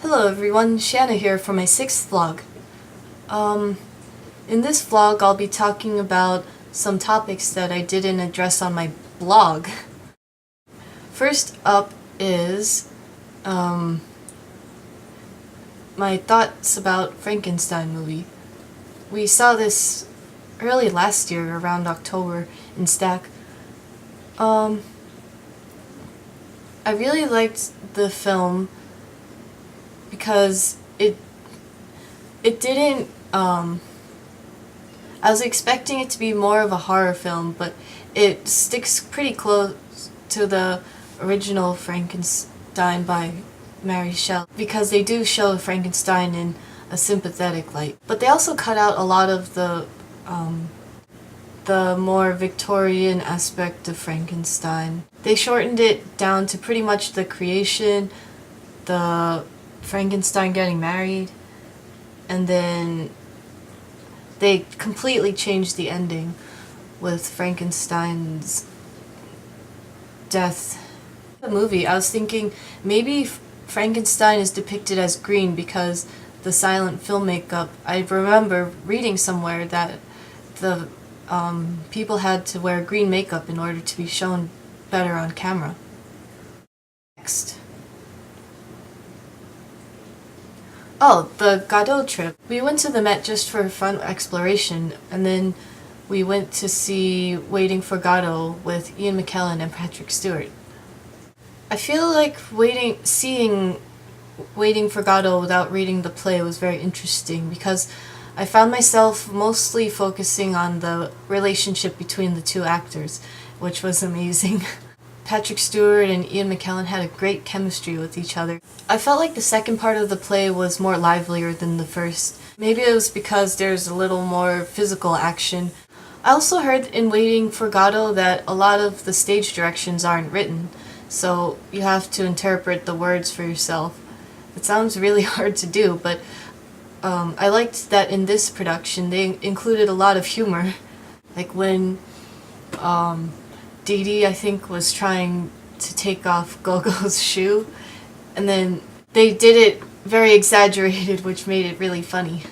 Hello everyone, Shanna here for my 6th vlog. In this vlog I'll be talking about some topics that I didn't address on my blog. First up is my thoughts about Frankenstein movie. We saw this early last year around October in Stack. I really liked the film because it didn't, I was expecting it to be more of a horror film, but it sticks pretty close to the original Frankenstein by Mary Shelley, because they do show Frankenstein in a sympathetic light. But they also cut out a lot of the more Victorian aspect of Frankenstein. They shortened it down to pretty much the creation, the Frankenstein getting married, and then they completely changed the ending with Frankenstein's death. The movie, I was thinking maybe Frankenstein is depicted as green because the silent film makeup. I remember reading somewhere that the people had to wear green makeup in order to be shown better on camera. Next. Oh, the Godot trip. We went to the Met just for fun exploration, and then we went to see Waiting for Godot with Ian McKellen and Patrick Stewart. I feel like seeing Waiting for Godot without reading the play was very interesting because I found myself mostly focusing on the relationship between the two actors, which was amazing. Patrick Stewart and Ian McKellen had a great chemistry with each other. I felt like the second part of the play was more livelier than the first. Maybe it was because there's a little more physical action. I also heard in Waiting for Godot that a lot of the stage directions aren't written, so you have to interpret the words for yourself. It sounds really hard to do, but I liked that in this production they included a lot of humor. Like when Dee Dee, I think, was trying to take off Gogo's shoe, and then they did it very exaggerated, which made it really funny.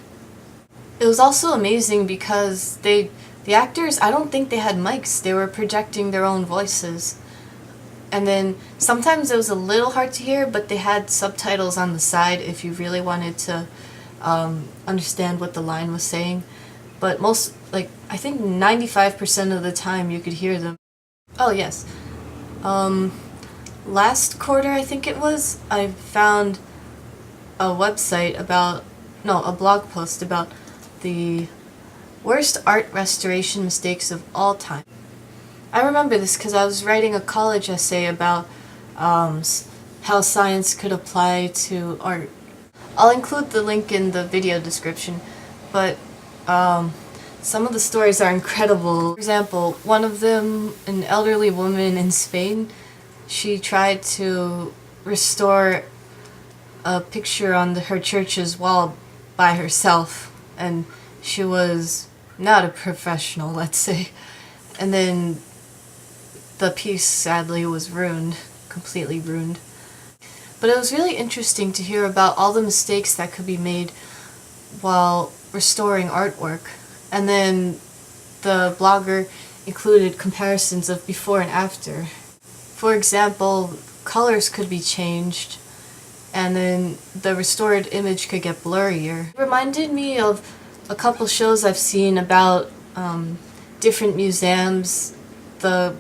It was also amazing because the actors, I don't think they had mics, they were projecting their own voices. And then sometimes it was a little hard to hear, but they had subtitles on the side if you really wanted to understand what the line was saying. But I think 95% of the time you could hear them. Oh yes. Last quarter, I think it was, I found a blog post about the worst art restoration mistakes of all time. I remember this because I was writing a college essay about how science could apply to art. I'll include the link in the video description, but some of the stories are incredible. For example, one of them, an elderly woman in Spain, she tried to restore a picture on her church's wall by herself, and she was not a professional, let's say. And then the piece sadly was ruined, completely ruined. But it was really interesting to hear about all the mistakes that could be made while restoring artwork. And then the blogger included comparisons of before and after. For example, colors could be changed, and then the restored image could get blurrier. It reminded me of a couple shows I've seen about different museums. The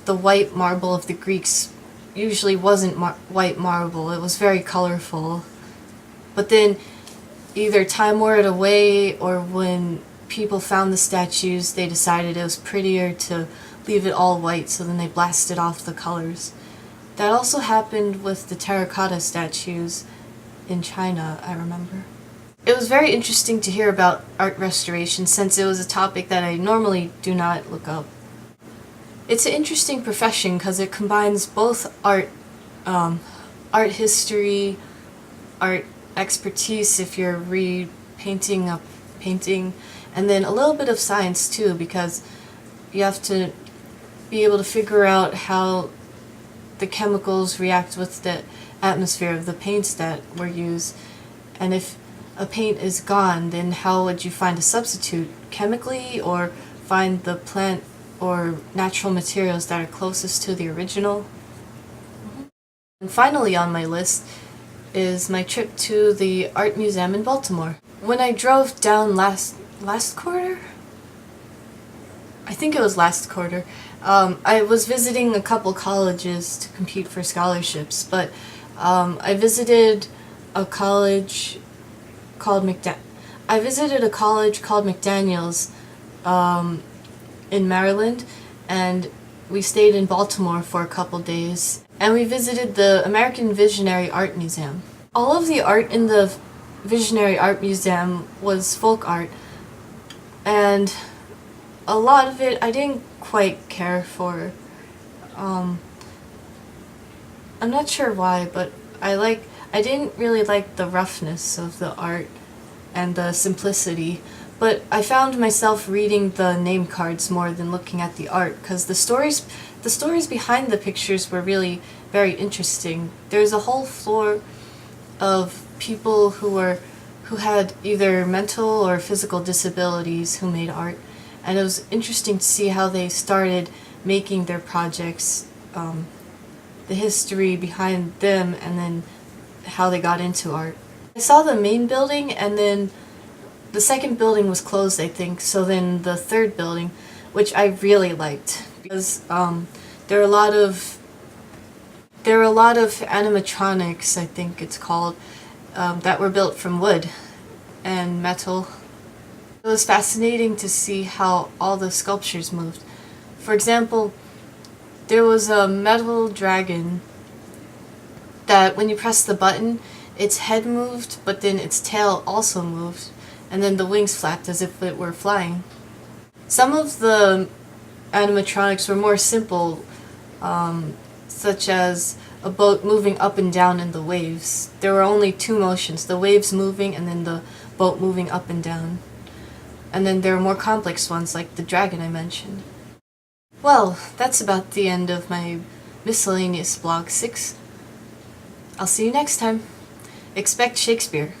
white marble of the Greeks usually wasn't white marble, it was very colorful. But then either time wore it away, or when people found the statues they decided it was prettier to leave it all white, so then they blasted off the colors. That also happened with the terracotta statues in China, I remember. It was very interesting to hear about art restoration since it was a topic that I normally do not look up. It's an interesting profession because it combines both art history, art expertise if you're repainting a painting, and then a little bit of science too, because you have to be able to figure out how the chemicals react with the atmosphere of the paints that were used. And if a paint is gone, then how would you find a substitute? Chemically, or find the plant or natural materials that are closest to the original? And finally on my list is my trip to the Art Museum in Baltimore. When I drove down last quarter? I think it was last quarter. I was visiting a couple colleges to compete for scholarships, but I visited a college called McDaniels in Maryland, and we stayed in Baltimore for a couple days, and we visited the American Visionary Art Museum. All of the art in the Visionary Art Museum was folk art, and a lot of it I didn't quite care for. I'm not sure why, but I didn't really like the roughness of the art and the simplicity, but I found myself reading the name cards more than looking at the art, because the stories behind the pictures were really very interesting. There's a whole floor of people who had either mental or physical disabilities who made art, and it was interesting to see how they started making their projects, the history behind them, and then how they got into art. I saw the main building, and then the second building was closed, I think, so then the third building, which I really liked, because there are a lot of animatronics, I think it's called, that were built from wood and metal. It was fascinating to see how all the sculptures moved. For example, there was a metal dragon that when you press the button, its head moved, but then its tail also moved, and then the wings flapped as if it were flying. Some of the animatronics were more simple, such as a boat moving up and down in the waves. There were only two motions, the waves moving and then the boat moving up and down. And then there were more complex ones, like the dragon I mentioned. Well, that's about the end of my miscellaneous blog 6. I'll see you next time. Expect Shakespeare.